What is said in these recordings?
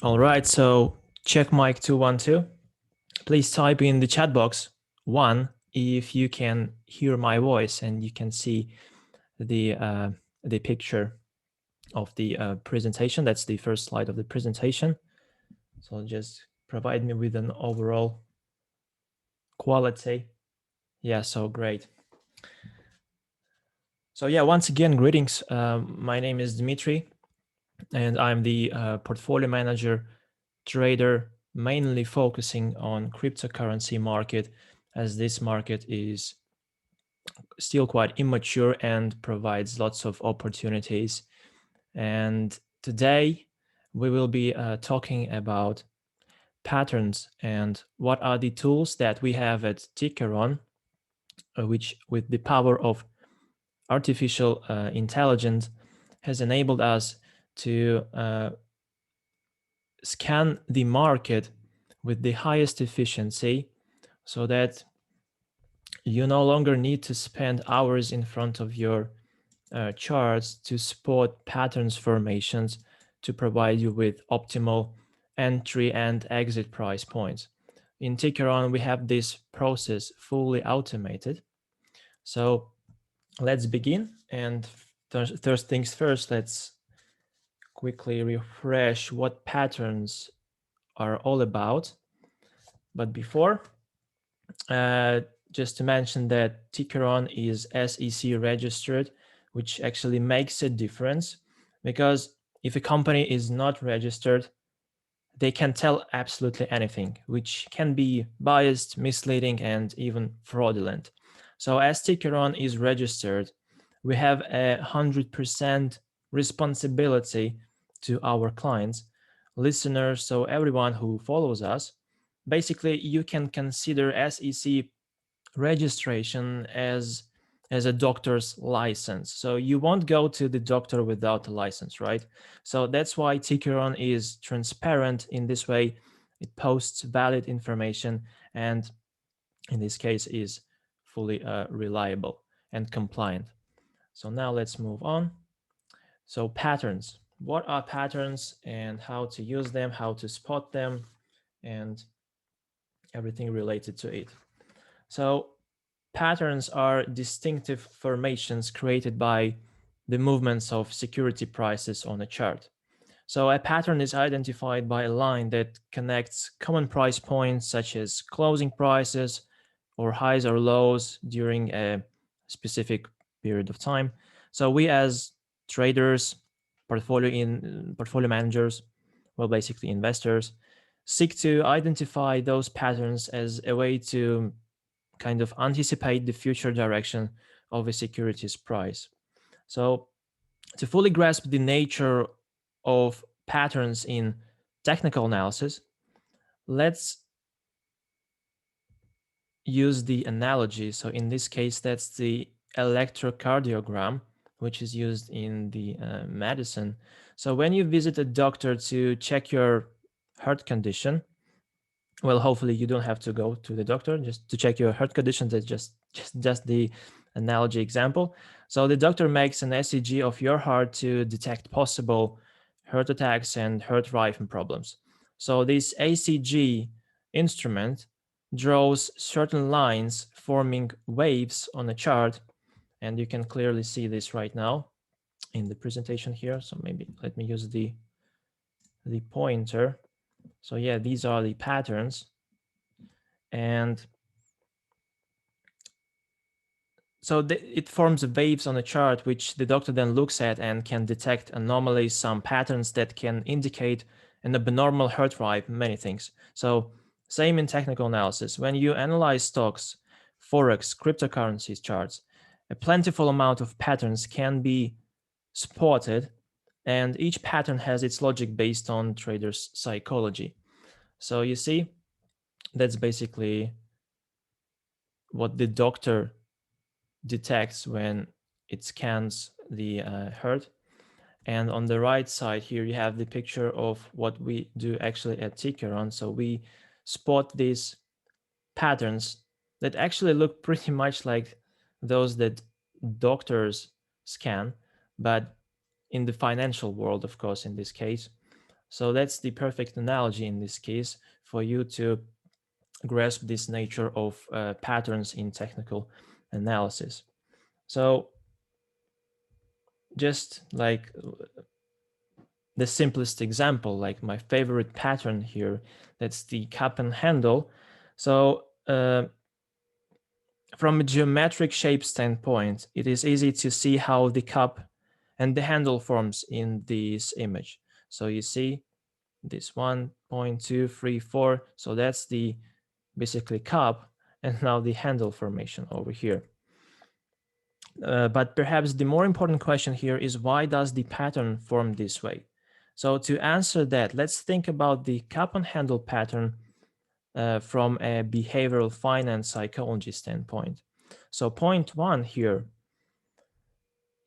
All right, so check mic 212. Please type in the chat box 1 if you can hear my voice and you can see the picture of the presentation. That's the first slide of the presentation. So just provide me with an overall quality. Yeah, so great. So yeah, once again, greetings. My name is Dmitry, and I'm the portfolio manager, trader, mainly focusing on cryptocurrency market, as this market is still quite immature and provides lots of opportunities. And today we will be talking about patterns and what are the tools that we have at Tickeron, which with the power of artificial intelligence has enabled us to scan the market with the highest efficiency so that you no longer need to spend hours in front of your charts to spot patterns formations to provide you with optimal entry and exit price points. In Tickeron, we have this process fully automated. So let's begin. And first things first, let's quickly refresh what patterns are all about. But before, just to mention that Tickeron is SEC registered, which actually makes a difference because if a company is not registered, they can tell absolutely anything, which can be biased, misleading, and even fraudulent. So as Tickeron is registered, we have 100% responsibility to our clients, listeners, so everyone who follows us. Basically, you can consider SEC registration as a doctor's license. So you won't go to the doctor without a license, right? So that's why Tickeron is transparent in this way. It posts valid information and in this case is fully reliable and compliant. So now let's move on. So patterns. What are patterns and how to use them, how to spot them, and everything related to it. So patterns are distinctive formations created by the movements of security prices on a chart. So a pattern is identified by a line that connects common price points such as closing prices or highs or lows during a specific period of time. So we as traders, portfolio managers, well, basically investors, seek to identify those patterns as a way to kind of anticipate the future direction of a security's price. So to fully grasp the nature of patterns in technical analysis, let's use the analogy. So in this case, that's the electrocardiogram, which is used in the medicine. So when you visit a doctor to check your heart condition, well, hopefully you don't have to go to the doctor just to check your heart condition. That's just the analogy example. So the doctor makes an ECG of your heart to detect possible heart attacks and heart rhythm problems. So this ECG instrument draws certain lines forming waves on a chart, and you can clearly see this right now in the presentation here. So maybe let me use the pointer. So yeah, these are the patterns. And so it forms waves on a chart, which the doctor then looks at and can detect anomalies, some patterns that can indicate an abnormal heart rate, many things. So same in technical analysis. When you analyze stocks, Forex, cryptocurrencies charts, a plentiful amount of patterns can be spotted, and each pattern has its logic based on traders' psychology. So you see, that's basically what the doctor detects when it scans the heart. And on the right side here, you have the picture of what we do actually at Tickeron. So we spot these patterns that actually look pretty much like those that doctors scan, but in the financial world, of course, in this case. So that's the perfect analogy in this case for you to grasp this nature of patterns in technical analysis. So just like the simplest example, like my favorite pattern here, that's the cup and handle. So from a geometric shape standpoint, it is easy to see how the cup and the handle forms in this image. So you see this 1.234, so that's the basically cup, and now the handle formation over here. But perhaps the more important question here is, why does the pattern form this way? So to answer that, let's think about the cup and handle pattern from a behavioral finance psychology standpoint. So point one here,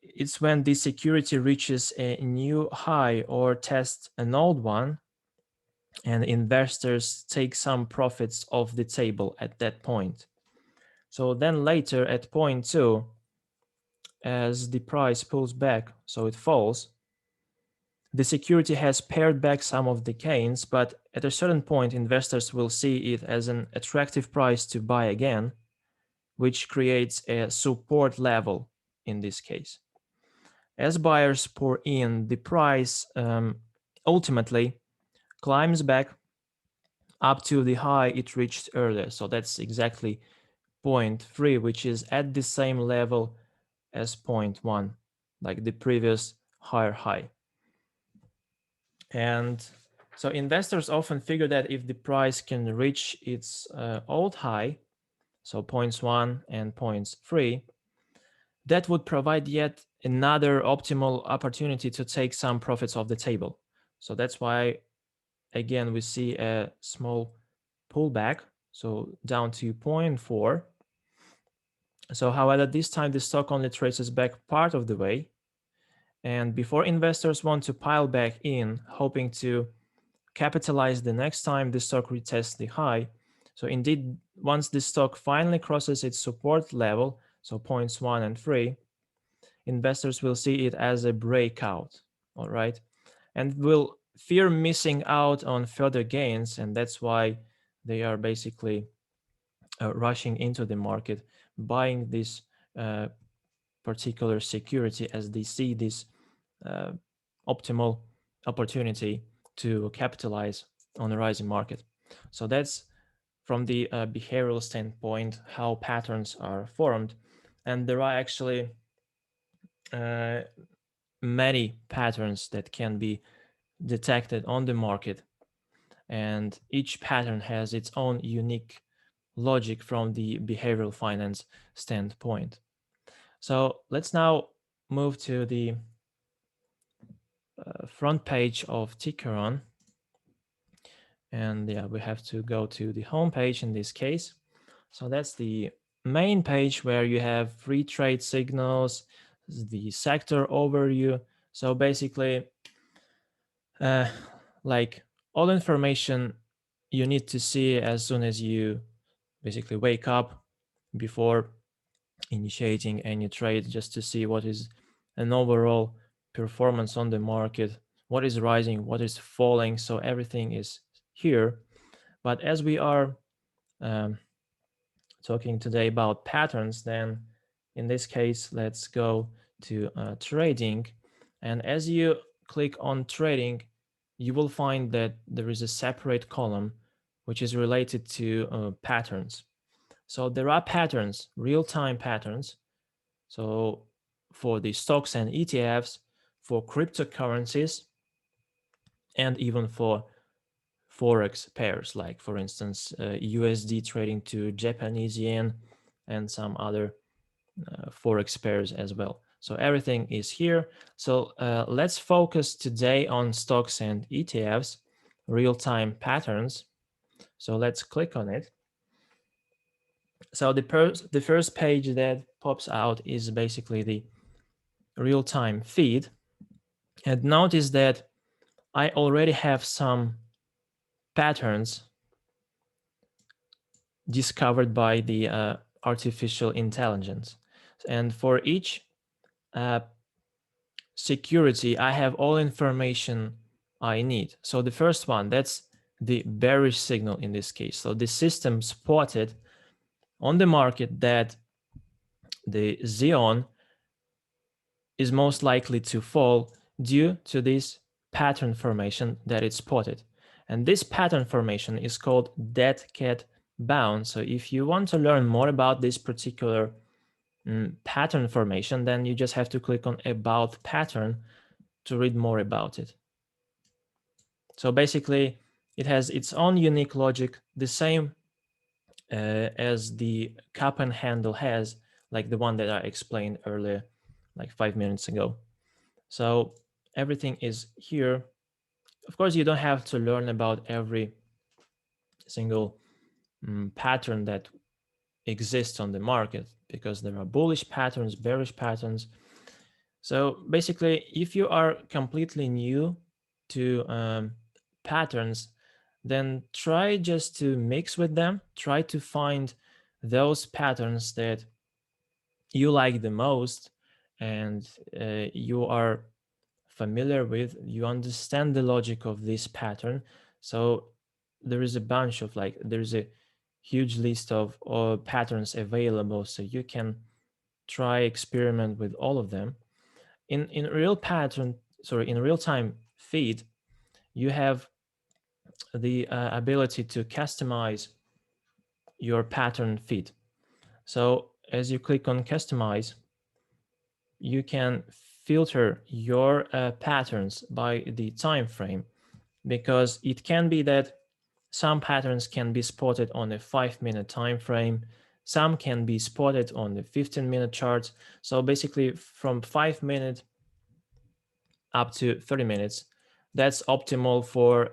it's when the security reaches a new high or tests an old one, and investors take some profits off the table at that point. So then later at point two, as the price pulls back, so it falls, the security has pared back some of the gains, but at a certain point, investors will see it as an attractive price to buy again, which creates a support level in this case. As buyers pour in, the price ultimately climbs back up to the high it reached earlier. So that's exactly point 3, which is at the same level as point 1, like the previous higher high. And so investors often figure that if the price can reach its old high, so points 1 and points 3, that would provide yet another optimal opportunity to take some profits off the table. So that's why, again, we see a small pullback, so down to 0.4. So however, this time the stock only traces back part of the way. And before investors want to pile back in, hoping to capitalize the next time the stock retests the high. So indeed, once the stock finally crosses its support level, so points 1 and 3, investors will see it as a breakout, all right? And will fear missing out on further gains, and that's why they are basically rushing into the market, buying this particular security as they see this optimal opportunity to capitalize on a rising market. So that's from the behavioral standpoint how patterns are formed. And there are actually many patterns that can be detected on the market, and each pattern has its own unique logic from the behavioral finance standpoint. So let's now move to the front page of Tickeron. And yeah, we have to go to the home page in this case. So that's the main page where you have free trade signals, the sector overview. So basically, like all information you need to see as soon as you basically wake up before initiating any trade, just to see what is an overall performance on the market, what is rising, what is falling. So everything is here. But as we are talking today about patterns, then in this case, let's go to trading. And as you click on trading, you will find that there is a separate column which is related to patterns. So there are patterns, real-time patterns. So for the stocks and ETFs, for cryptocurrencies, and even for Forex pairs, like for instance, USD trading to Japanese yen and some other Forex pairs as well. So everything is here. So let's focus today on stocks and ETFs, real-time patterns. So let's click on it. So the first page that pops out is basically the real-time feed. And notice that I already have some patterns discovered by the artificial intelligence. And for each security, I have all information I need. So the first one, that's the bearish signal in this case. So the system spotted on the market that the Xeon is most likely to fall due to this pattern formation that it spotted. And this pattern formation is called dead cat bounce. So if you want to learn more about this particular pattern formation, then you just have to click on about pattern to read more about it. So basically, it has its own unique logic, the same as the cup and handle has, like the one that I explained earlier, like 5 minutes ago. So everything is here. Of course, you don't have to learn about every single pattern that exists on the market, because there are bullish patterns, bearish patterns. So basically, if you are completely new to patterns, then try just to mix with them. Try to find those patterns that you like the most and you are familiar with, you understand the logic of this pattern. So there is a bunch of there's a huge list of patterns available, so you can try experiment with all of them. In real time feed, you have the ability to customize your pattern feed. So as you click on customize, you can filter your patterns by the time frame, because it can be that some patterns can be spotted on a 5-minute time frame, some can be spotted on the 15-minute charts. So basically from 5 minutes up to 30 minutes, that's optimal for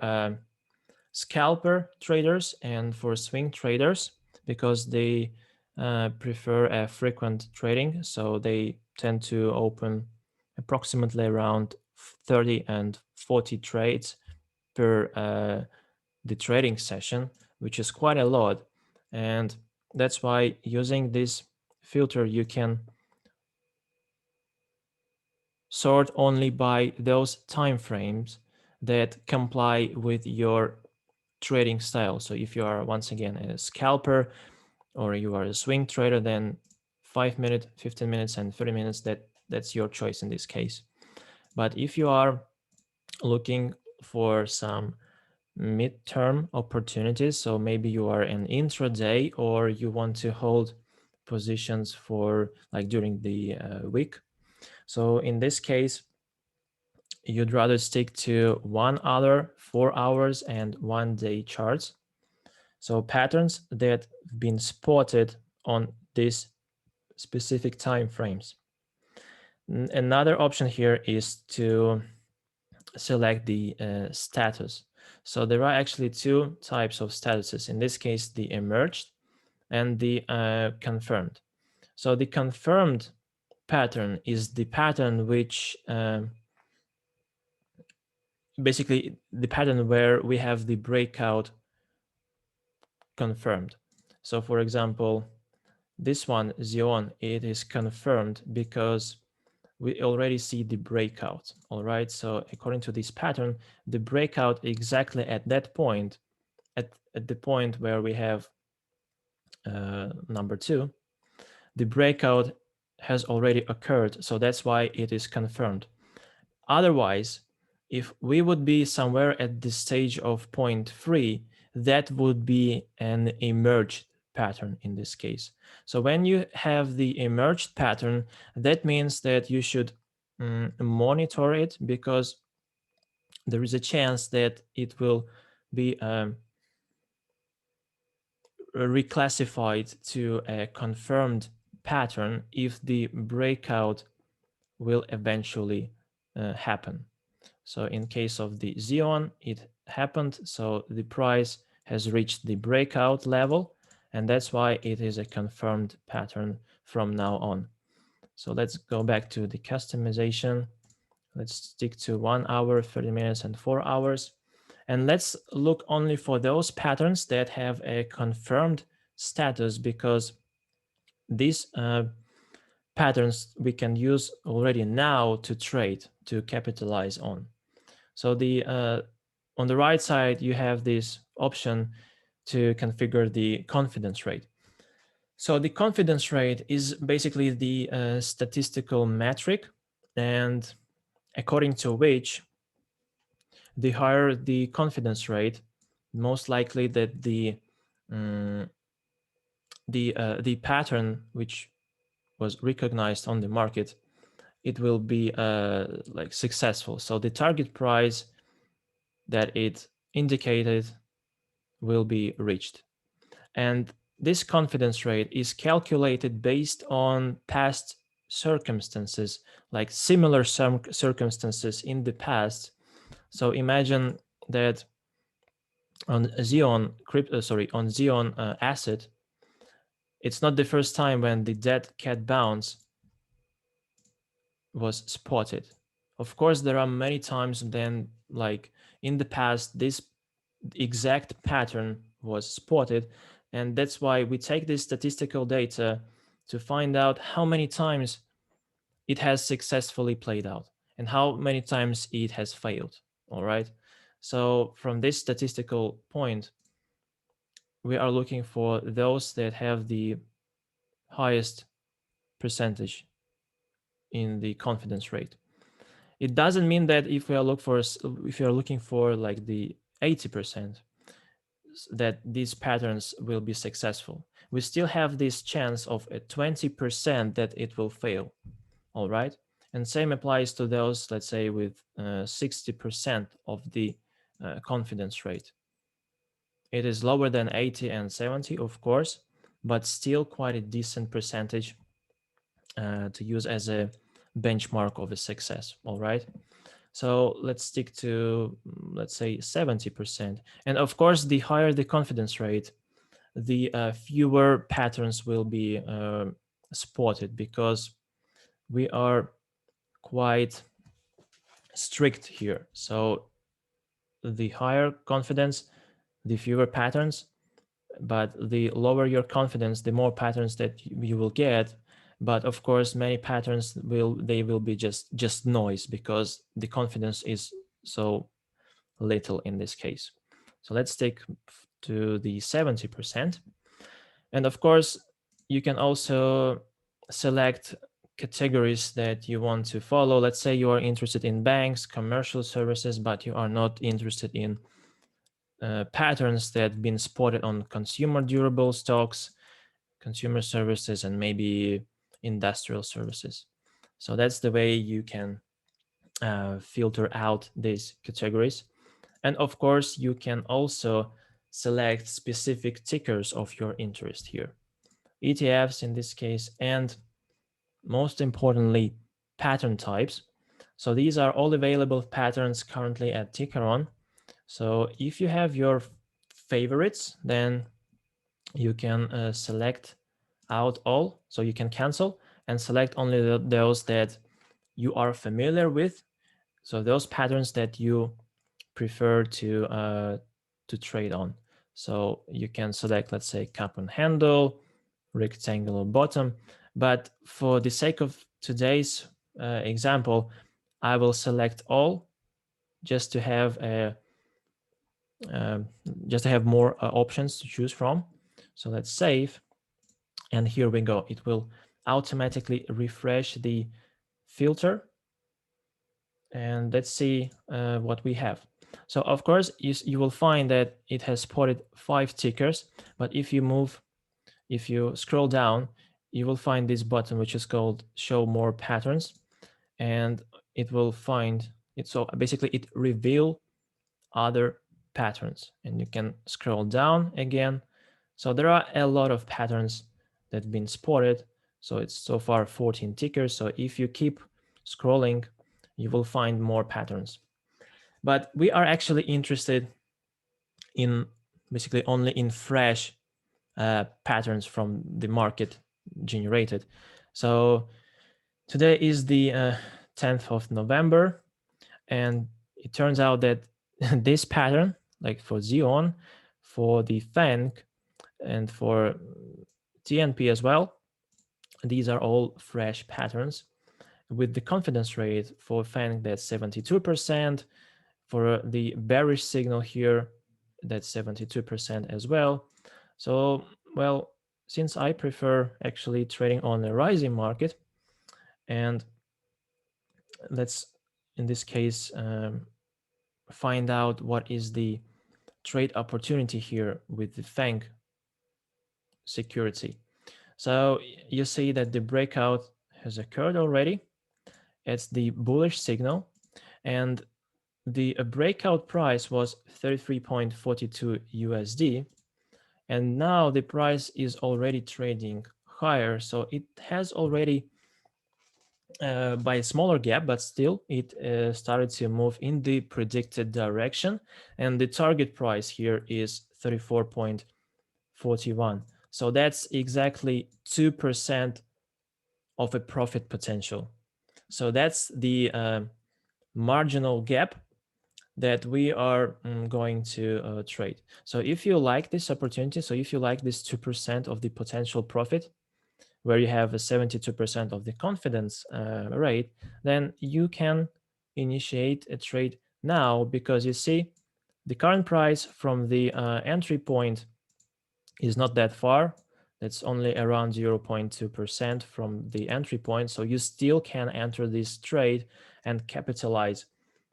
scalper traders and for swing traders, because they prefer frequent trading. So they tend to open approximately around 30 and 40 trades per the trading session, which is quite a lot. And that's why using this filter, you can sort only by those time frames that comply with your trading style. So if you are, once again, a scalper or you are a swing trader, then 5 minutes, 15 minutes, and 30 minutes, that's your choice in this case. But if you are looking for some midterm opportunities, so maybe you are an intraday or you want to hold positions for like during the week. So in this case, you'd rather stick to 1 hour, 4 hours, and 1 day charts. So patterns that have been spotted on these specific time frames. Another option here is to select the status. So there are actually two types of statuses. In this case, the emerged and the confirmed. So the confirmed pattern is the pattern which basically the pattern where we have the breakout confirmed. So for example, this one, Xeon, it is confirmed because we already see the breakout. All right. So according to this pattern, the breakout exactly at that point, at the point where we have number 2, the breakout has already occurred. So that's why it is confirmed. Otherwise, if we would be somewhere at the stage of point 3, that would be an emerged pattern in this case. So when you have the emerged pattern, that means that you should monitor it, because there is a chance that it will be reclassified to a confirmed pattern if the breakout will eventually happen. So in case of the Xeon, it happened. So the price has reached the breakout level, and that's why it is a confirmed pattern from now on. So let's go back to the customization. Let's stick to 1 hour, 30 minutes, and 4 hours. And let's look only for those patterns that have a confirmed status, because these patterns we can use already now to trade, to capitalize on. So the on the right side, you have this option to configure the confidence rate. So the confidence rate is basically the statistical metric, and according to which, the higher the confidence rate, most likely that um, the pattern which was recognized on the market, it will be like successful. So the target price that it indicated will be reached. And this confidence rate is calculated based on past circumstances, like similar circumstances in the past. So imagine that on Xeon on Xeon asset, it's not the first time when the dead cat bounce was spotted. Of course, there are many times then, like in the past, this exact pattern was spotted, and that's why we take this statistical data to find out how many times it has successfully played out and how many times it has failed. All right. So from this statistical point, we are looking for those that have the highest percentage in the confidence rate. It doesn't mean that if we are looking for like the 80%, that these patterns will be successful. We still have this chance of a 20% that it will fail. All right. And same applies to those, let's say, with 60% of the confidence rate. It is lower than 80 and 70, of course, but still quite a decent percentage to use as a benchmark of a success. All right. So let's stick to, let's say, 70%. And of course, the higher the confidence rate, the fewer patterns will be spotted, because we are quite strict here. So the higher confidence, the fewer patterns, but the lower your confidence, the more patterns that you will get. But of course, many patterns will be just noise, because the confidence is so little in this case. So let's stick to the 70%. And of course, you can also select categories that you want to follow. Let's say you are interested in banks, commercial services, but you are not interested in patterns that have been spotted on consumer durable stocks, consumer services, and maybe industrial services. So that's the way you can filter out these categories. And of course, you can also select specific tickers of your interest here. ETFs in this case, and most importantly, pattern types. So these are all available patterns currently at Tickeron. So if you have your favorites, then you can select out all. So you can cancel and select only those that you are familiar with. So those patterns that you prefer to trade on. So you can select, let's say, cup and handle, rectangular bottom. But for the sake of today's example, I will select all, just to have more options to choose from. So let's save, and here we go. It will automatically refresh the filter, and let's see what we have. So of course, you will find that it has spotted 5 tickers, but if you scroll down, you will find this button, which is called show more patterns, and it will find it. So basically it reveal other patterns, and you can scroll down again. So there are a lot of patterns that have been spotted. So it's so far 14 tickers. So if you keep scrolling, you will find more patterns. But we are actually interested in basically only in fresh patterns from the market generated. So today is the 10th of November, and it turns out that this pattern, like for Xeon, for the FANG, and for TNP as well, these are all fresh patterns with the confidence rate for FANG that's 72%, For the bearish signal here, that's 72% as well. So, well, since I prefer actually trading on a rising market, and let's, in this case, find out what is the trade opportunity here with the FANG security. So you see that the breakout has occurred already. It's the bullish signal, and the breakout price was 33.42 USD, and now the price is already trading higher. So it has already by a smaller gap, but still it started to move in the predicted direction, and the target price here is 34.41. So that's exactly 2% of a profit potential. So that's the marginal gap that we are going to trade. So if you like this opportunity, so if you like this 2% of the potential profit, where you have a 72% of the confidence rate, then you can initiate a trade now, because you see the current price from the entry point is not that far. That's only around 0.2% from the entry point. So you still can enter this trade and capitalize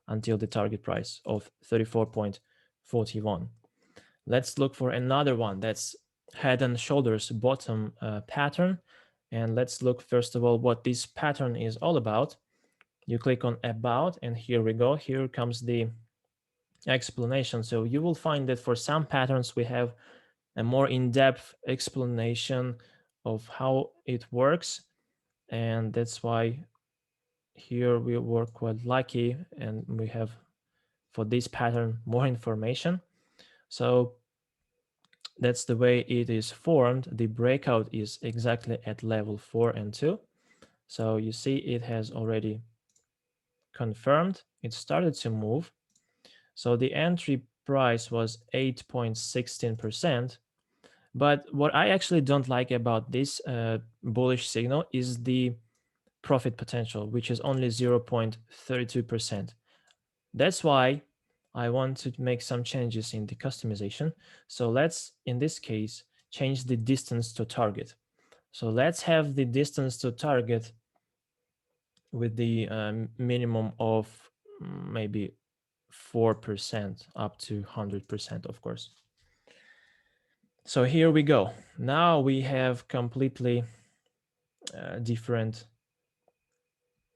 until the target price of 34.41. Let's look for another one. That's head and shoulders bottom pattern. And let's look first of all what this pattern is all about. You click on about, and here we go. Here comes the explanation. So you will find that for some patterns we have a more in-depth explanation of how it works, and that's why here we were quite lucky and we have for this pattern more information. So that's the way it is formed. The breakout is exactly at level 4 and 2. So you see it has already confirmed. It started to move. So the entry price was 8.16%. But what I actually don't like about this bullish signal is the profit potential, which is only 0.32%. That's why I want to make some changes in the customization. So let's, in this case, change the distance to target. So let's have the distance to target with the minimum of maybe 4% up to 100%, of course. So here we go. Now we have completely different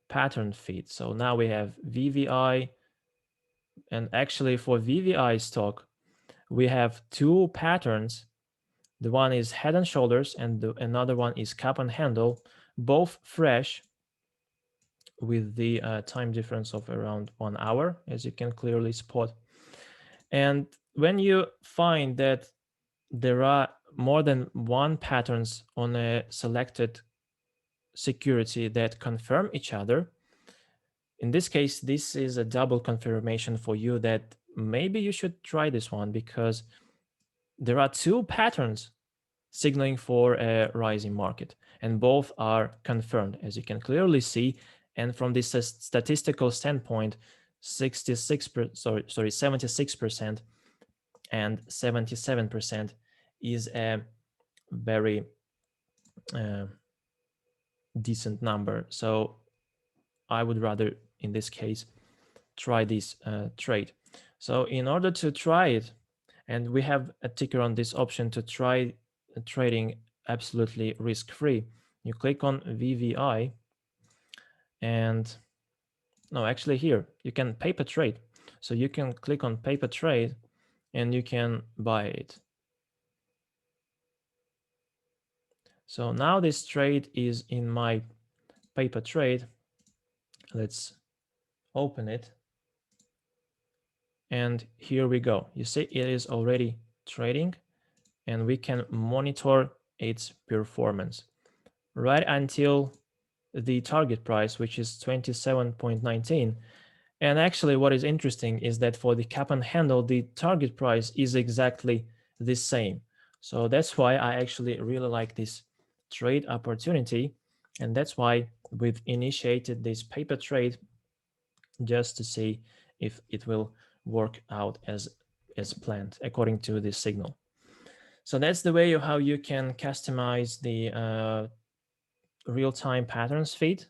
pattern feed. So now we have VVI, and actually for VVI stock, we have two patterns. The one is head and shoulders, and another one is cup and handle, both fresh with the time difference of around 1 hour, as you can clearly spot. And when you find that there are more than one patterns on a selected security that confirm each other, in this case, this is a double confirmation for you that maybe you should try this one, because there are two patterns signaling for a rising market, and both are confirmed, as you can clearly see. And from this statistical standpoint, 76% and 77% is a very decent number. So I would rather, in this case, try this trade. So in order to try it, and we have a Tickeron this option to try trading absolutely risk-free. You click on VVI, and no, actually here, you can paper trade. So you can click on paper trade and you can buy it. So now this trade is in my paper trade. Let's open it. And here we go. You see it is already trading, and we can monitor its performance right until the target price, which is 27.19. And actually what is interesting is that for the cap and handle, the target price is exactly the same. So that's why I actually really like this trade opportunity. And that's why we've initiated this paper trade, just to see if it will work out as planned according to this signal. So that's the way of how you can customize the real-time patterns feed.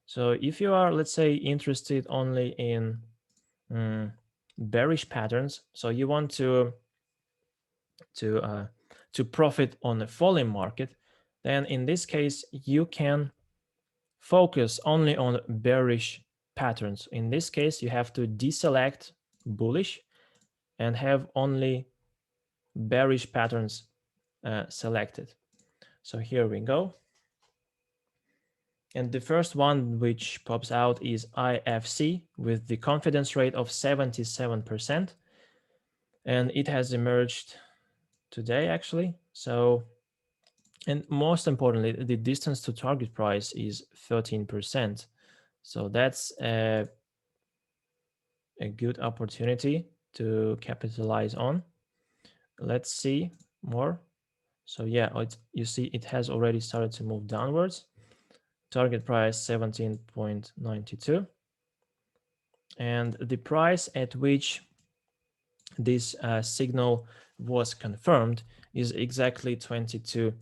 So if you are, let's say, interested only in bearish patterns, so you want to profit on a falling market, then in this case you can focus only on bearish patterns. In this case, you have to deselect bullish and have only bearish patterns selected. So here we go. And the first one which pops out is IFC with the confidence rate of 77%. And it has emerged today, actually. So, and most importantly, the distance to target price is 13%. So that's a good opportunity to capitalize on. Let's see more. So yeah, you see it has already started to move downwards. Target price 17.92. And the price at which this signal was confirmed is exactly $22.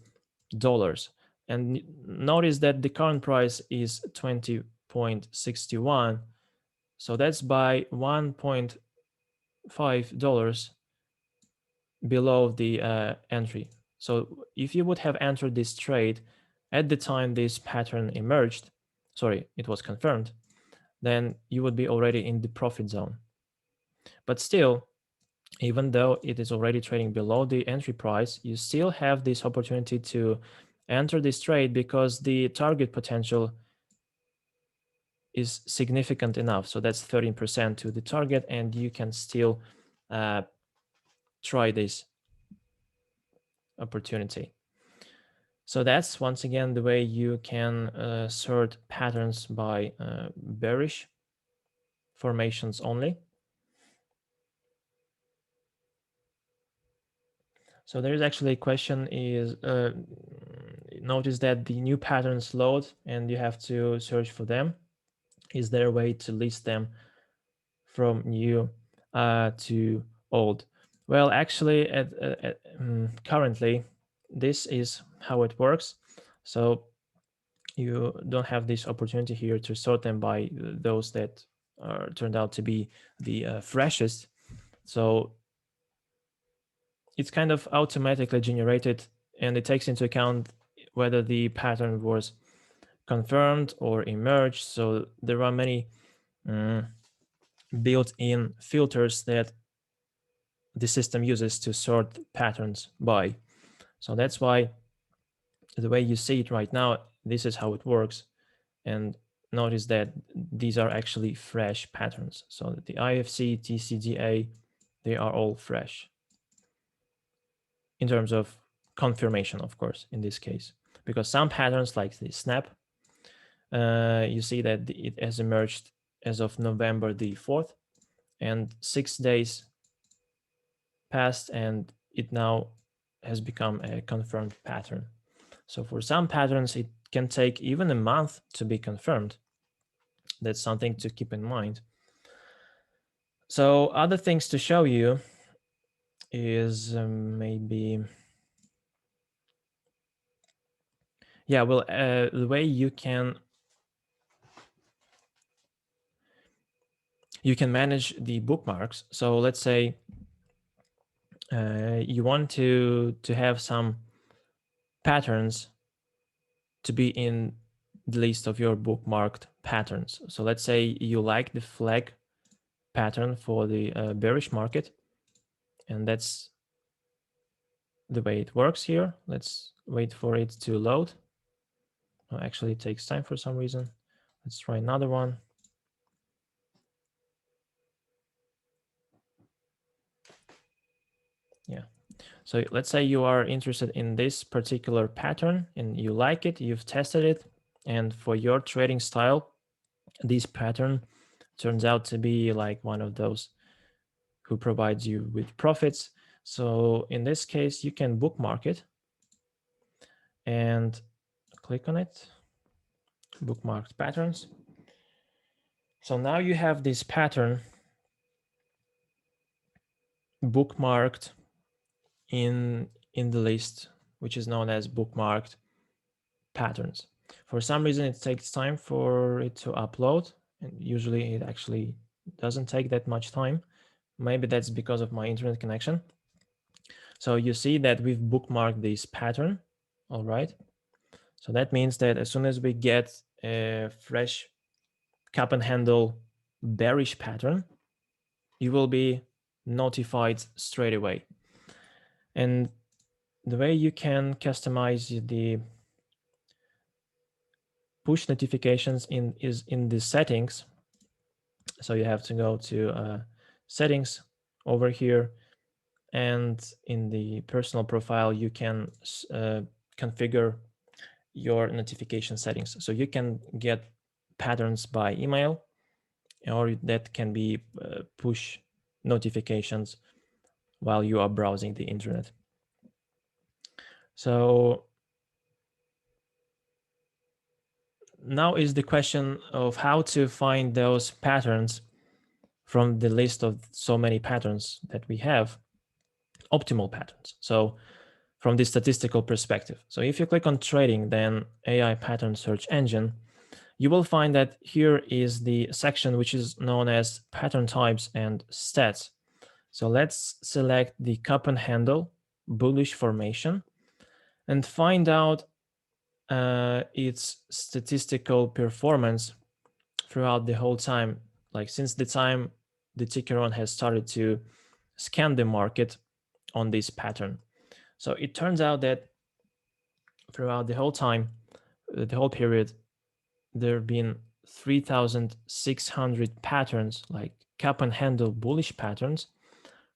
And notice that the current price is 20.61. So that's by $1.5 below the entry. So if you would have entered this trade at the time this pattern emerged, it was confirmed, then you would be already in the profit zone. But still, even though it is already trading below the entry price, you still have this opportunity to enter this trade because the target potential is significant enough. So that's 13% to the target, and you can still try this opportunity. So that's once again the way you can sort patterns by bearish formations only. So there is actually a question is notice that the new patterns load and you have to search for them. Is there a way to list them from new to old? Well, actually, currently, this is how it works. So you don't have this opportunity here to sort them by those that turned out to be the freshest. So it's kind of automatically generated, and it takes into account whether the pattern was confirmed or emerged. So there are many built-in filters that the system uses to sort patterns by. So that's why the way you see it right now, this is how it works. And notice that these are actually fresh patterns. So the IFC, TCGA, they are all fresh in terms of confirmation, of course, in this case, because some patterns like the snap, you see that it has emerged as of November the 4th, and 6 days passed and it now has become a confirmed pattern. So for some patterns, it can take even a month to be confirmed. That's something to keep in mind. So other things to show you is maybe, yeah, well, the way you can manage the bookmarks. So let's say you want to have some patterns to be in the list of your bookmarked patterns. So let's say you like the flag pattern for the bearish market, and that's the way it works here. Let's wait for it to load. Oh, actually, it takes time for some reason. Let's try another one. Yeah. So let's say you are interested in this particular pattern and you like it, you've tested it, and for your trading style, this pattern turns out to be like one of those who provides you with profits. So in this case, you can bookmark it and click on it, bookmarked patterns. So now you have this pattern bookmarked in the list, which is known as bookmarked patterns. For some reason, it takes time for it to upload, and usually it actually doesn't take that much time. Maybe that's because of my internet connection. So you see that we've bookmarked this pattern, all right? So that means that as soon as we get a fresh cup and handle bearish pattern, you will be notified straight away. And the way you can customize the push notifications is in the settings. So you have to go to settings over here, and in the personal profile, you can configure your notification settings. So you can get patterns by email, or that can be push notifications while you are browsing the internet. So now is the question of how to find those patterns from the list of so many patterns that we have, optimal patterns. So from the statistical perspective. So if you click on trading, then AI pattern search engine, you will find that here is the section which is known as pattern types and stats. So let's select the cup and handle bullish formation and find out its statistical performance throughout the whole time, like since the time the Tickeron has started to scan the market on this pattern. So it turns out that throughout the whole time, the whole period, there have been 3,600 patterns, like cup and handle bullish patterns,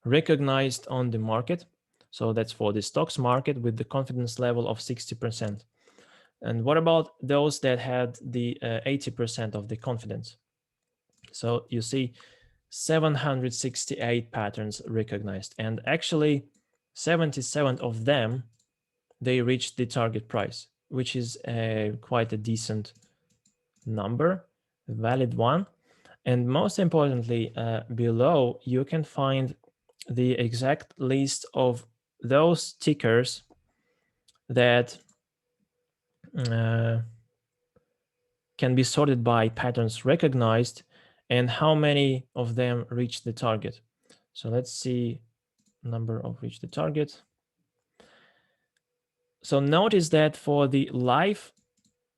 recognized on the market. So that's for the stocks market with the confidence level of 60%. And what about those that had the 80% of the confidence? So you see 768 patterns recognized, and actually 77 of them, they reached the target price, which is quite a decent number, a valid one. And most importantly, below you can find the exact list of those tickers that can be sorted by patterns recognized and how many of them reach the target. So let's see number of reach the target. So notice that for the live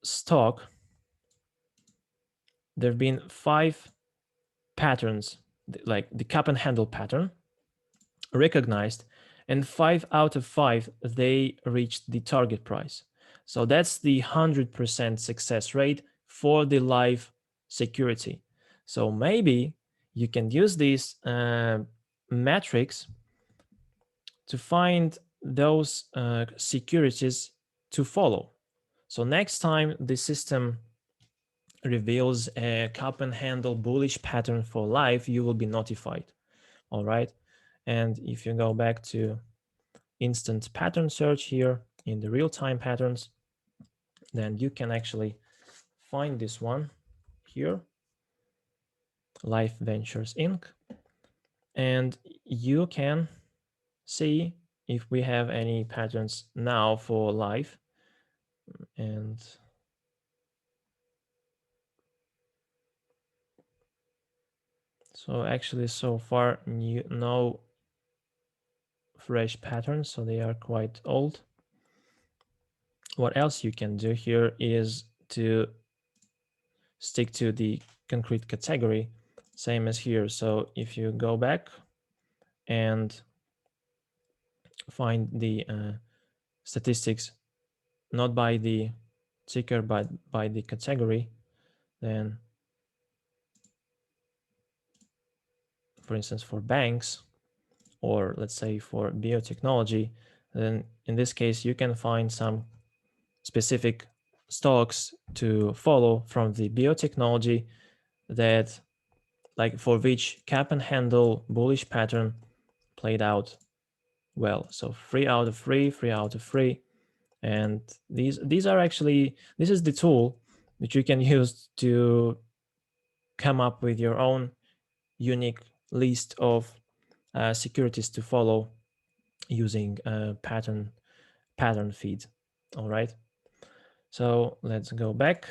stock, there have been 5 patterns, like the cup and handle pattern, recognized, and 5 out of 5, they reached the target price. So that's the 100% success rate for the live security. So maybe you can use these metrics to find those securities to follow. So next time the system reveals a cup and handle bullish pattern for live, you will be notified. All right. And if you go back to instant pattern search here in the real-time patterns, then you can actually find this one here, Life Ventures Inc. And you can see if we have any patterns now for live. And so actually so far no fresh patterns, so they are quite old. What else you can do here is to stick to the concrete category, same as here. So if you go back and find the statistics, not by the ticker, but by the category, then for instance, for banks, or let's say for biotechnology, then in this case, you can find some specific stocks to follow from the biotechnology that, like, for which cap and handle bullish pattern played out well. So 3 out of 3, 3 out of 3. And these are actually, this is the tool that you can use to come up with your own unique list of securities to follow using pattern feed. All right. So let's go back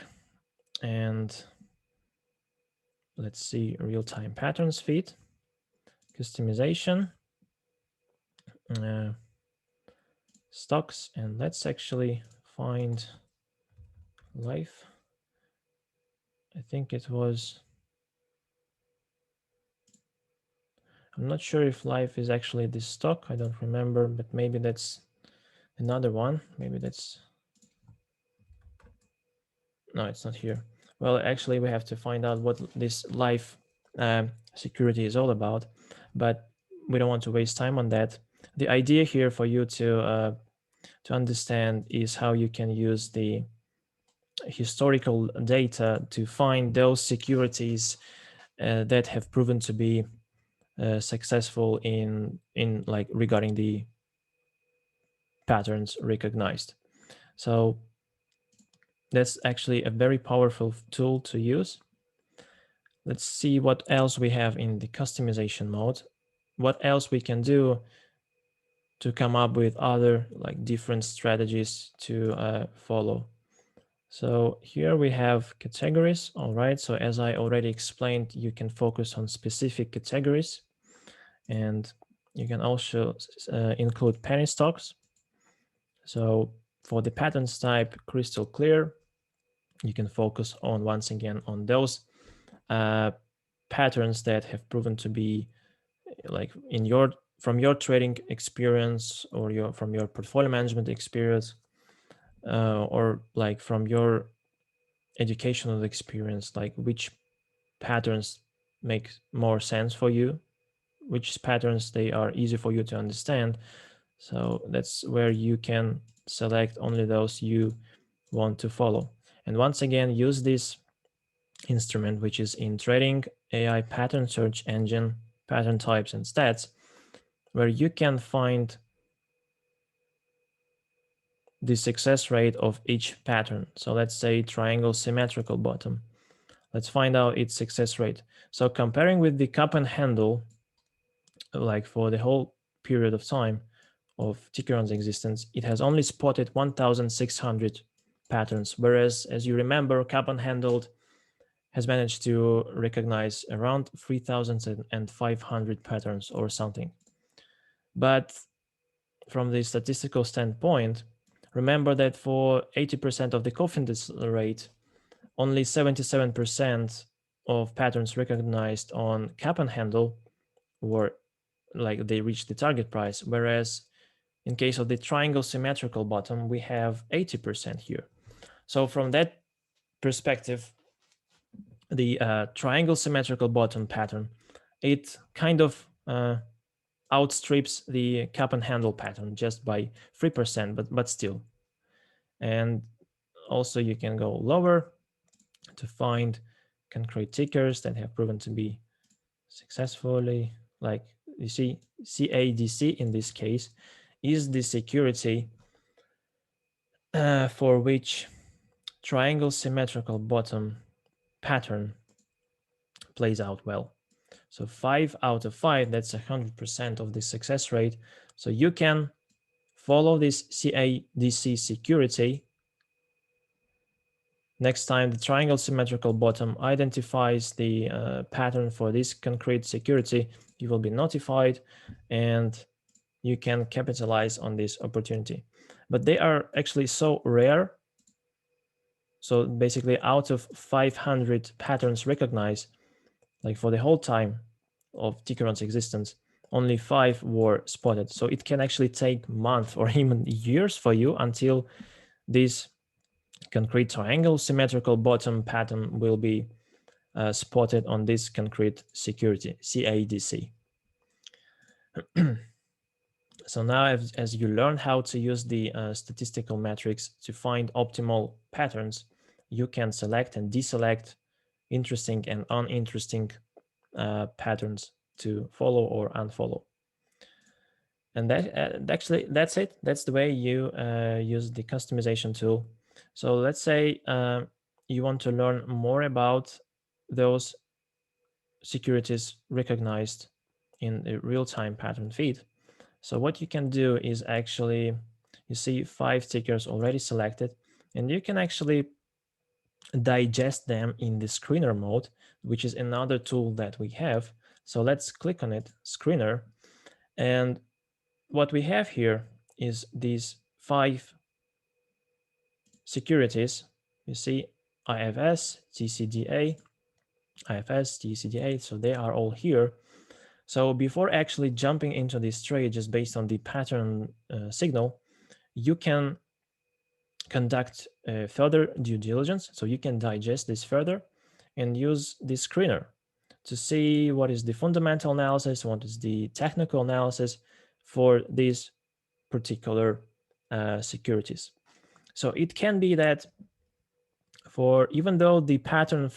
and let's see real-time patterns feed, customization, stocks, and let's actually find life. I think it was, I'm not sure if life is actually this stock. I don't remember, but maybe that's another one. Maybe that's, no, it's not here. Well, actually, we have to find out what this life security is all about, but we don't want to waste time on that. The idea here for you to understand is how you can use the historical data to find those securities that have proven to be successful in like regarding the patterns recognized. So that's actually a very powerful tool to use. Let's see what else we have in the customization mode. What else we can do to come up with other like different strategies to follow. So here we have categories. All right. So as I already explained, you can focus on specific categories, and you can also include penny stocks. So for the patterns type crystal clear, you can focus on once again on those patterns that have proven to be like from your trading experience or from your portfolio management experience or like from your educational experience, like which patterns make more sense for you, which patterns they are easy for you to understand. So that's where you can select only those you want to follow. And once again, use this instrument, which is in trading AI pattern search engine, pattern types and stats, where you can find the success rate of each pattern. So let's say triangle symmetrical bottom. Let's find out its success rate. So comparing with the cup and handle, like for the whole period of time of Tickeron's existence, it has only spotted 1,600 patterns, whereas, as you remember, cup and handled has managed to recognize around 3,500 patterns or something. But from the statistical standpoint, remember that for 80% of the confidence rate, only 77% of patterns recognized on cap and handle were like they reached the target price, whereas in case of the triangle symmetrical bottom, we have 80% here. So from that perspective, the triangle symmetrical bottom pattern, it kind of outstrips the cap and handle pattern just by 3%, but still. And also you can go lower to find concrete tickers that have proven to be successfully, like you see CADC in this case is the security for which triangle symmetrical bottom pattern plays out well. So 5 out of 5, that's 100% of the success rate. So you can follow this CADC security. Next time the triangle symmetrical bottom identifies the pattern for this concrete security, you will be notified and you can capitalize on this opportunity. But they are actually so rare. So basically out of 500 patterns recognized, like for the whole time of Tickeron's existence, only 5 were spotted. So it can actually take months or even years for you until this concrete triangle symmetrical bottom pattern will be spotted on this concrete security, CADC. So now as you learn how to use the statistical metrics to find optimal patterns, you can select and deselect interesting and uninteresting patterns to follow or unfollow. And that actually, that's it. That's the way you use the customization tool. So let's say you want to learn more about those securities recognized in a real-time pattern feed. So what you can do is actually, you see 5 tickers already selected, and you can actually digest them in the screener mode, which is another tool that we have. So let's click on it, screener. And what we have here is these 5 securities. You see IFS, TCDA, IFS, TCDA, so they are all here. So before actually jumping into this trade just based on the pattern signal, you can conduct further due diligence. So you can digest this further and use the screener to see what is the fundamental analysis, what is the technical analysis for these particular securities. So it can be that for even though the pattern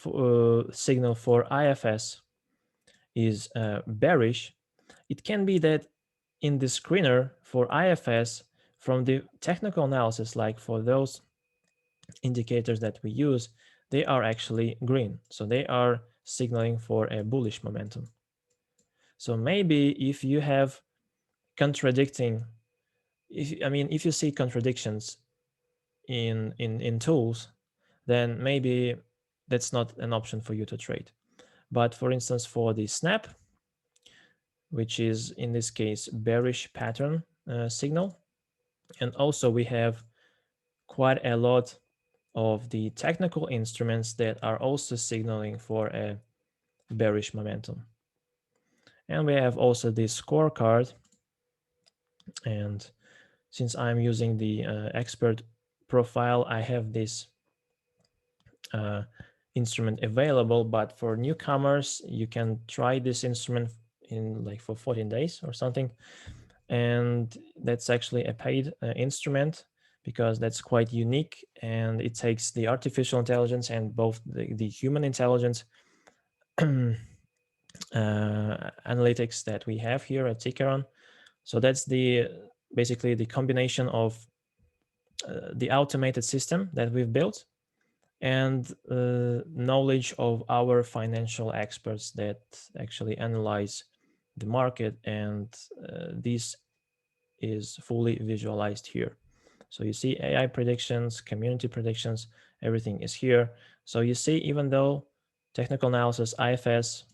signal for IFS is bearish, it can be that in the screener for IFS, from the technical analysis, like for those indicators that we use, they are actually green. So they are signaling for a bullish momentum. So maybe if you have contradicting, if you see contradictions in tools, then maybe that's not an option for you to trade. But for instance, for the snap, which is in this case bearish pattern signal, and also we have quite a lot of the technical instruments that are also signaling for a bearish momentum. And we have also the scorecard. And since I'm using the expert profile, I have this instrument available, but for newcomers, you can try this instrument in like for 14 days or something. And that's actually a paid instrument because that's quite unique, and it takes the artificial intelligence and both the human intelligence analytics that we have here at Tickeron. So that's basically the combination of the automated system that we've built and knowledge of our financial experts that actually analyze the market, and this is fully visualized here. So you see AI predictions, community predictions, everything is here. So you see, even though technical analysis, IFS,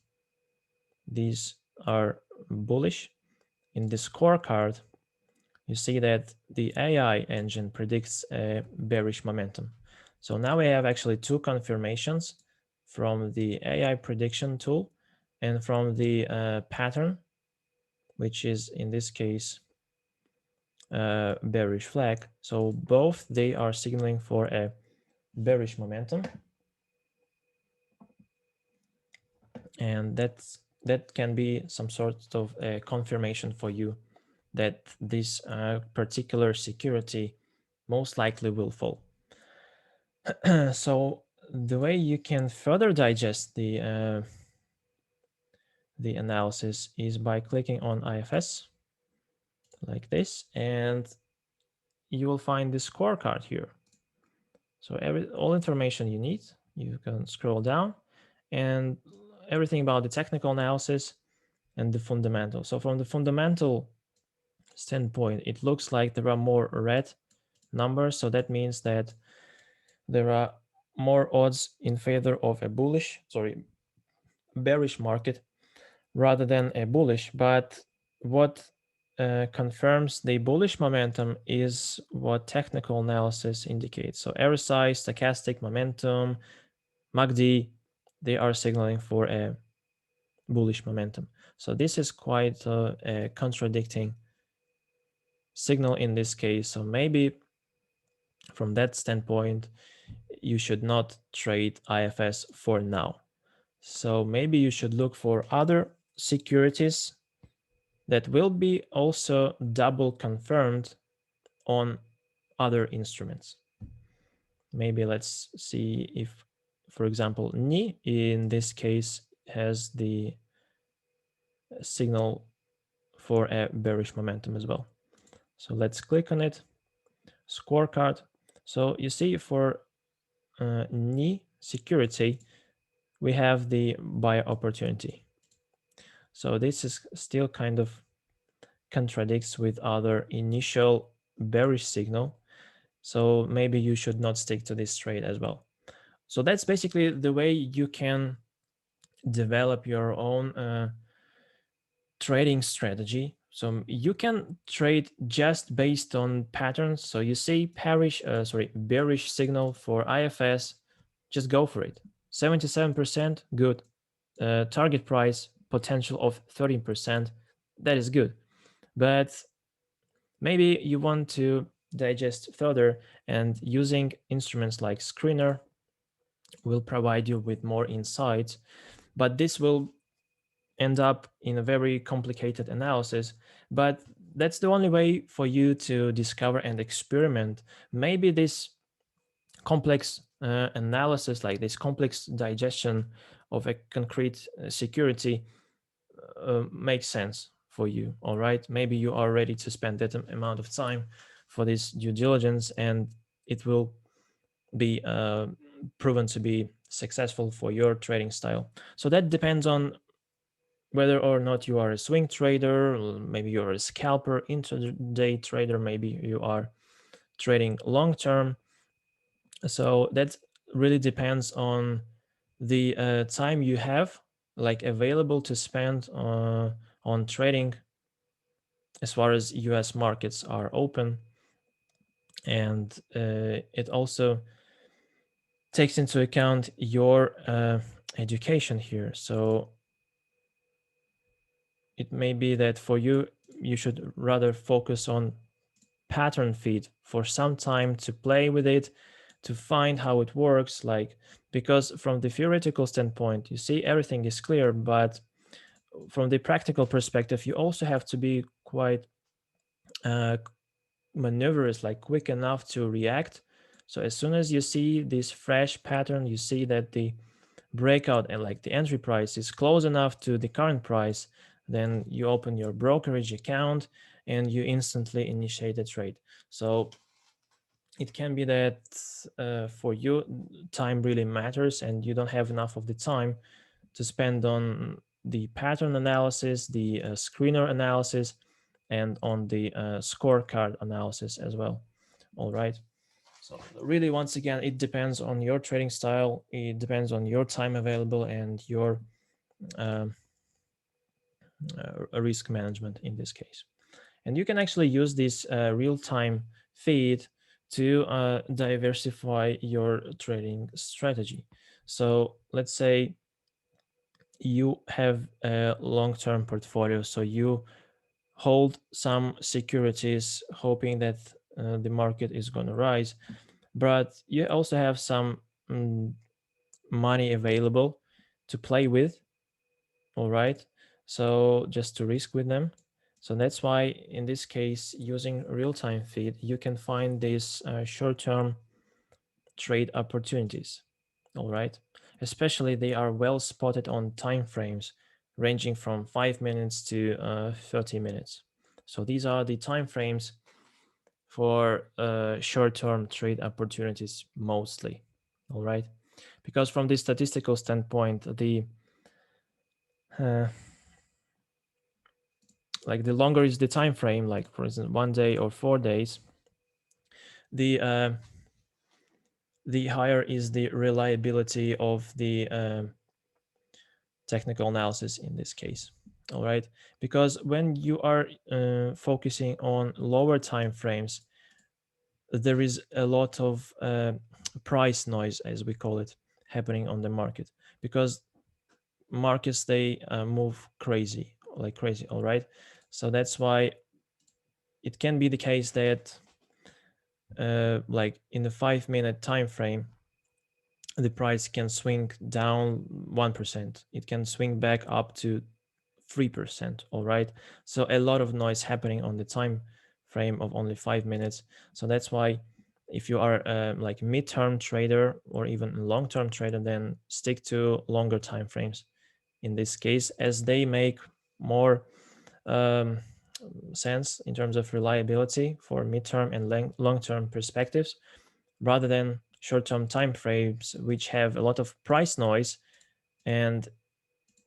these are bullish, in the scorecard, you see that the AI engine predicts a bearish momentum. So now we have actually 2 confirmations from the AI prediction tool and from the pattern, which is in this case bearish flag. So both they are signaling for a bearish momentum, and that can be some sort of a confirmation for you that this particular security most likely will fall. So the way you can further digest the analysis is by clicking on IFS like this, and you will find the scorecard here. So all information you need, you can scroll down, and everything about the technical analysis and the fundamental. So from the fundamental standpoint, it looks like there are more red numbers. So that means that there are more odds in favor of a bearish market rather than a bullish. But what confirms the bullish momentum is what technical analysis indicates. So RSI, stochastic momentum, MACD, they are signaling for a bullish momentum. So this is quite a contradicting signal in this case. So maybe from that standpoint, you should not trade IFS for now. So maybe you should look for other securities that will be also double confirmed on other instruments. Maybe let's see if, for example, NI in this case has the signal for a bearish momentum as well. So let's click on it, scorecard. So you see for NI security, we have the buy opportunity. So this is still kind of contradicts with other initial bearish signal. So maybe you should not stick to this trade as well. So that's basically the way you can develop your own trading strategy. So you can trade just based on patterns. So you see bearish signal for IFS, just go for it. 77%, good. Target price potential of 13%, that is good. But maybe you want to digest further, and using instruments like Screener will provide you with more insights. But this will end up in a very complicated analysis. But that's the only way for you to discover and experiment. Maybe this complex analysis, like this complex digestion of a concrete security, makes sense for you. All right, maybe you are ready to spend that amount of time for this due diligence, and it will be proven to be successful for your trading style. So that depends on whether or not you are a swing trader, maybe you're a scalper, intraday trader, maybe you are trading long term. So that really depends on the time you have like available to spend on trading as far as US markets are open. And it also takes into account your education here. So it may be that for you, you should rather focus on pattern feed for some time to play with it, to find how it works. Like, because from the theoretical standpoint, you see everything is clear, but from the practical perspective, you also have to be quite maneuverous, like quick enough to react. So as soon as you see this fresh pattern, you see that the breakout and like the entry price is close enough to the current price, then you open your brokerage account and you instantly initiate a trade. So it can be that for you, time really matters and you don't have enough of the time to spend on the pattern analysis, the screener analysis, and on the scorecard analysis as well. All right. So really, once again, it depends on your trading style. It depends on your time available and your um, risk management in this case. And you can actually use this real-time feed to diversify your trading strategy. So let's say you have a long-term portfolio, so you hold some securities hoping that the market is going to rise, but you also have some money available to play with. All right, so just to risk with them. So that's why in this case, using real-time feed, you can find these short-term trade opportunities. All right, especially they are well spotted on time frames ranging from 5 minutes to 30 minutes. So these are the time frames for short-term trade opportunities mostly. All right, because from the statistical standpoint, the uh, like the longer is the time frame, like for instance 1 day or 4 days, the higher is the reliability of the technical analysis in this case. All right, because when you are focusing on lower time frames, there is a lot of price noise, as we call it, happening on the market, because markets, they move crazy, like crazy. All right, so that's why it can be the case that like in the 5 minute time frame, the price can swing down 1%. It can swing back up to 3%. All right. So a lot of noise happening on the time frame of only 5 minutes. So that's why if you are like mid-term trader or even long-term trader, then stick to longer time frames in this case, as they make more um, sense in terms of reliability for mid-term and long-term perspectives, rather than short-term time frames which have a lot of price noise and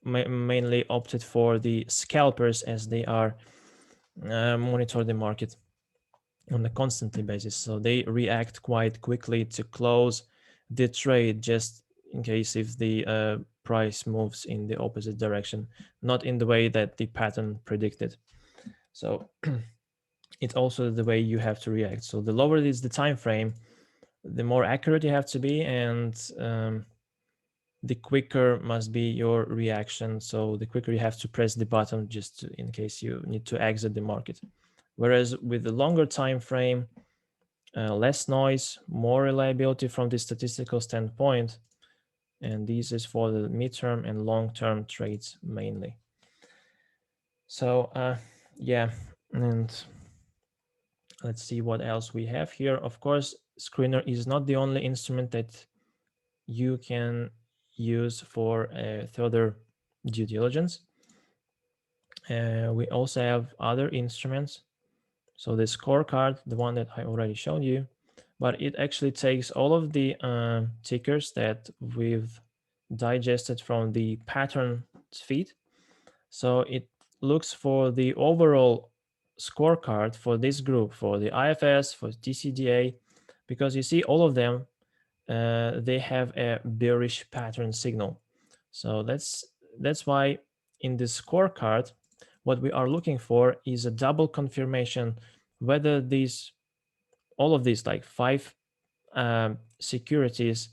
mainly opted for the scalpers, as they are monitor the market on a constantly basis. So they react quite quickly to close the trade, just in case if the price moves in the opposite direction, not in the way that the pattern predicted. So it's also the way you have to react. So the lower is the time frame, the more accurate you have to be, and the quicker must be your reaction. So the quicker you have to press the button, just in case you need to exit the market. Whereas with the longer time frame, less noise, more reliability from the statistical standpoint, and this is for the midterm and long-term trades mainly. So yeah, and let's see what else we have here. Of course, screener is not the only instrument that you can use for further due diligence. We also have other instruments. So the scorecard, the one that I already showed you, but it actually takes all of the tickers that we've digested from the pattern feed. So it looks for the overall scorecard for this group, for the IFS, for TCDA, because you see all of them, they have a bearish pattern signal. So that's why in this scorecard, what we are looking for is a double confirmation whether all of these like 5 securities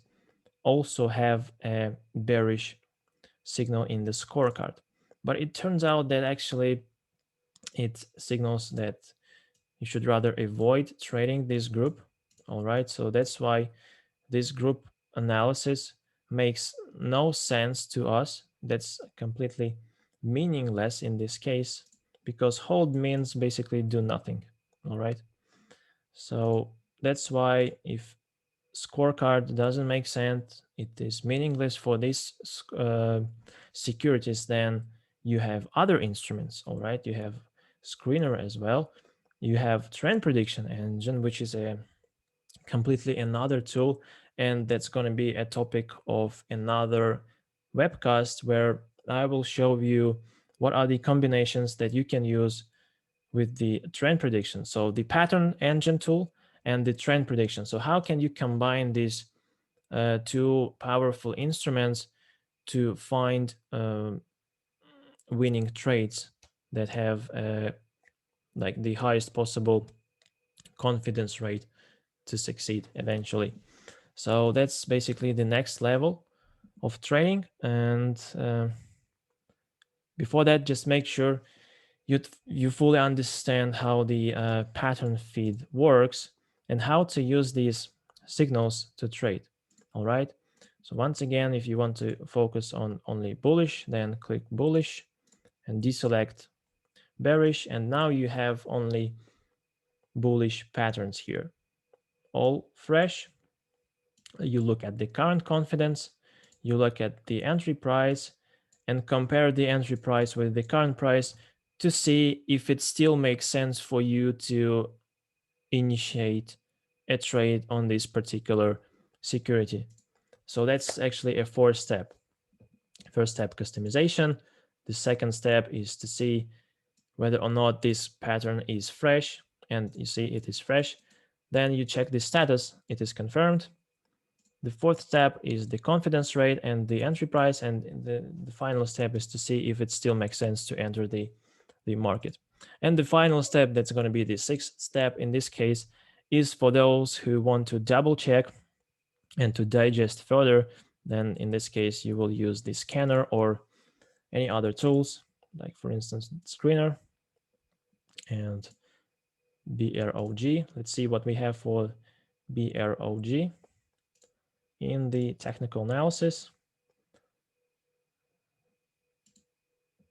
also have a bearish signal in the scorecard. But it turns out that actually it signals that you should rather avoid trading this group. All right, so that's why this group analysis makes no sense to us. That's completely meaningless in this case, because hold means basically do nothing. All right, so that's why if scorecard doesn't make sense, it is meaningless for these securities, then you have other instruments. All right, you have screener as well, you have trend prediction engine, which is a completely another tool, and that's going to be a topic of another webcast where I will show you what are the combinations that you can use with the trend prediction. So the pattern engine tool and the trend prediction. So how can you combine these two powerful instruments to find winning trades that have like the highest possible confidence rate to succeed eventually? So that's basically the next level of trading. And before that, just make sure you fully understand how the pattern feed works and how to use these signals to trade. All right. So once again, if you want to focus on only bullish, then click bullish and deselect bearish. And now you have only bullish patterns here, all fresh. You look at the current confidence, you look at the entry price, and compare the entry price with the current price to see if it still makes sense for you to initiate a trade on this particular security. So that's actually a 4-step. First step, customization. The second step is to see whether or not this pattern is fresh, and you see it is fresh. Then you check the status, it is confirmed. The fourth step is the confidence rate and the entry price, and the final step is to see if it still makes sense to enter the market. And the final step, that's going to be the 6th step in this case, is for those who want to double check and to digest further. Then in this case, you will use the scanner or any other tools, like for instance, screener and BROG. Let's see what we have for BROG in the technical analysis.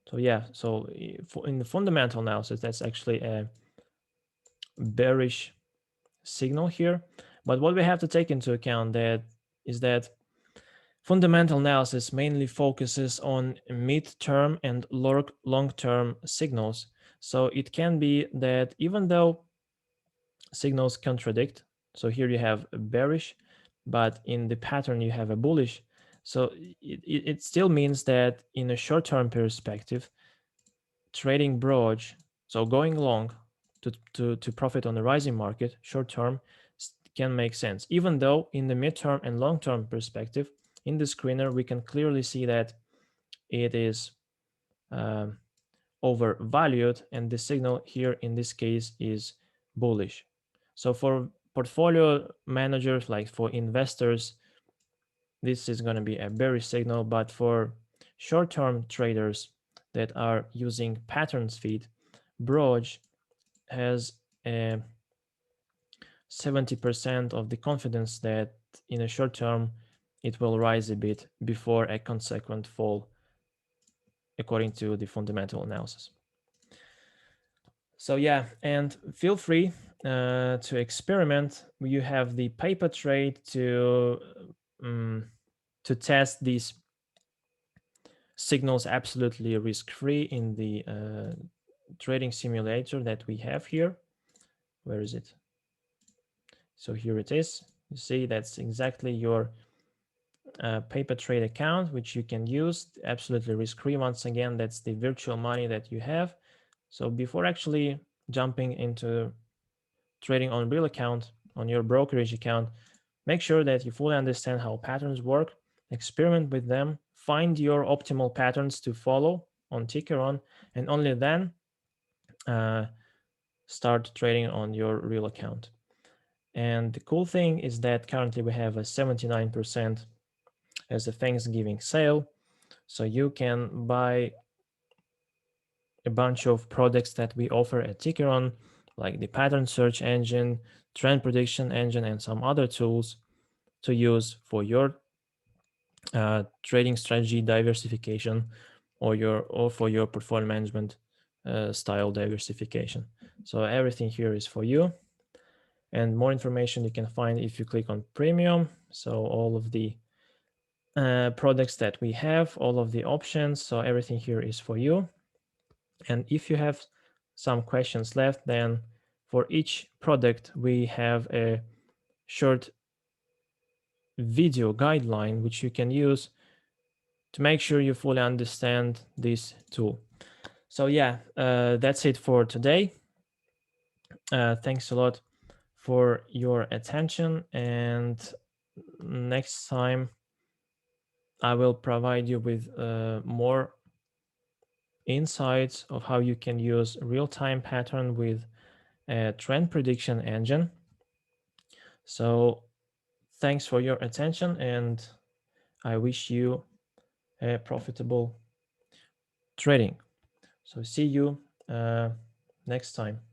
So yeah, so in the fundamental analysis, that's actually a bearish signal here. But what we have to take into account is that fundamental analysis mainly focuses on mid-term and long-term signals. So it can be that even though signals contradict, so here you have a bearish, but in the pattern you have a bullish, So it still means that in a short-term perspective, trading broad, so going long to profit on the rising market short-term can make sense, even though in the mid-term and long-term perspective, in the screener, we can clearly see that it is um, overvalued, and the signal here in this case is bullish. So for portfolio managers, like for investors, this is going to be a bearish signal, but for short-term traders that are using patterns feed, broad has a 70% of the confidence that in a short term it will rise a bit before a consequent fall according to the fundamental analysis. So yeah, and feel free to experiment. You have the paper trade to test these signals absolutely risk-free in the trading simulator that we have here. Where is it? So here it is. You see, that's exactly your paper trade account, which you can use absolutely risk-free. Once again, that's the virtual money that you have. So before actually jumping into trading on real account, on your brokerage account, make sure that you fully understand how patterns work, experiment with them, find your optimal patterns to follow on Tickeron, and only then start trading on your real account. And the cool thing is that currently we have a 79% as a Thanksgiving sale. So you can buy a bunch of products that we offer at Tickeron, like the pattern search engine, trend prediction engine, and some other tools to use for your trading strategy diversification or for your portfolio management style diversification. So everything here is for you. And more information you can find if you click on premium. So all of the products that we have, all of the options. So everything here is for you. And if you have some questions left, then for each product, we have a short video guideline, which you can use to make sure you fully understand this tool. So yeah, that's it for today. Thanks a lot for your attention. And next time, I will provide you with more insights of how you can use real-time pattern with a trend prediction engine. So thanks for your attention, and I wish you a profitable trading. So see you next time.